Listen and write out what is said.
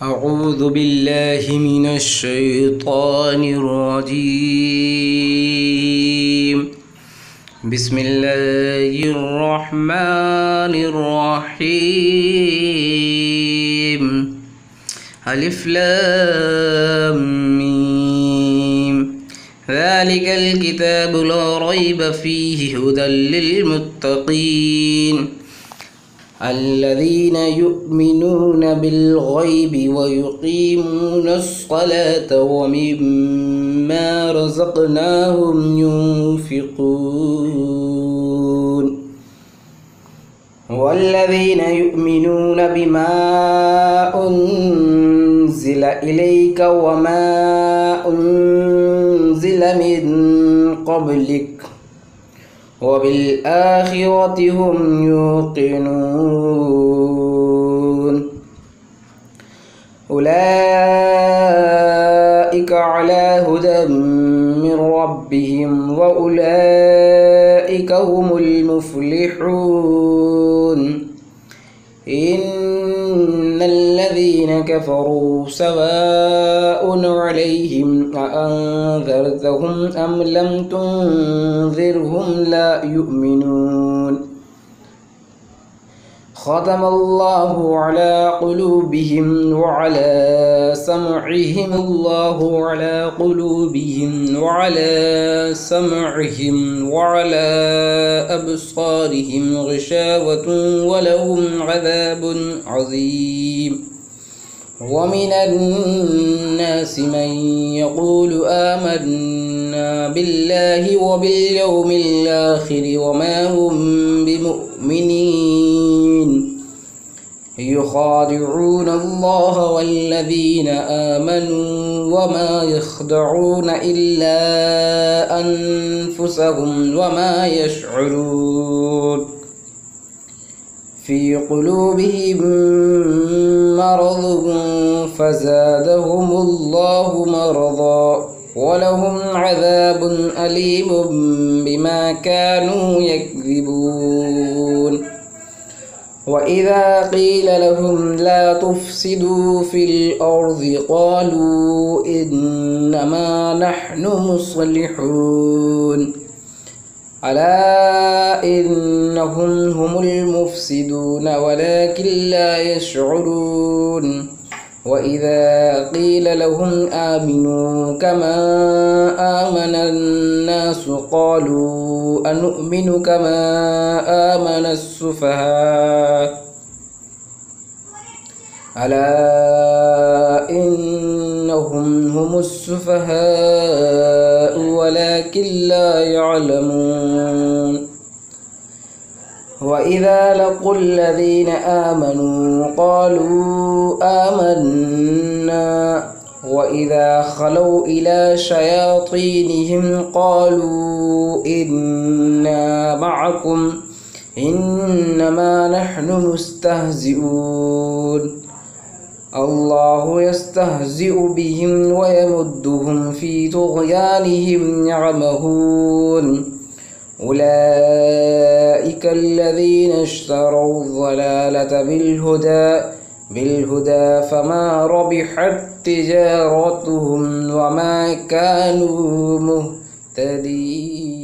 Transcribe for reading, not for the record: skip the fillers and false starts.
أعوذ بالله من الشيطان الرجيم. بسم الله الرحمن الرحيم. ألف لام ميم. ذلك الكتاب لا ريب فيه هدى للمتقين الذين يؤمنون بالغيب ويقيمون الصلاة ومما رزقناهم ينفقون والذين يؤمنون بما أنزل إليك وما أنزل من قبلك وبالآخرة هم يوقنون أولئك على هدى من ربهم وأولئك هم المفلحون. إن الذين كفروا سواء عليهم أأنذرتهم أم لم تنذرهم لا يؤمنون. ختم الله على قلوبهم وعلى سمعهم وعلى أبصارهم غشاوة ولهم عذاب عظيم. ومن الناس من يقول آمنا بالله وباليوم الآخر وما هم بمؤمنين يخادعون الله والذين آمنوا وما يخدعون إلا أنفسهم وما يشعرون. في قلوبهم مرض فزادهم الله مرضا ولهم عذاب أليم بما كانوا يكذبون. وإذا قيل لهم لا تفسدوا في الأرض قالوا إنما نحن مصلحون ألا إنهم هم المفسدون ولكن لا يشعرون. وإذا قيل لهم آمنوا كما آمن الناس قالوا أنؤمن كما آمن السفهاء ألا إنهم هم السفهاء ولكن لا يعلمون. وإذا لقوا الذين آمنوا قالوا آمنا وإذا خلوا إلى شياطينهم قالوا إنا معكم إنما نحن مستهزئون. الله يستهزئ بهم ويمدهم في طغيانهم يعمهون. أولئك الذين اشتروا الضلالة بالهدى فما ربحت تجارتهم وما كانوا مهتدين.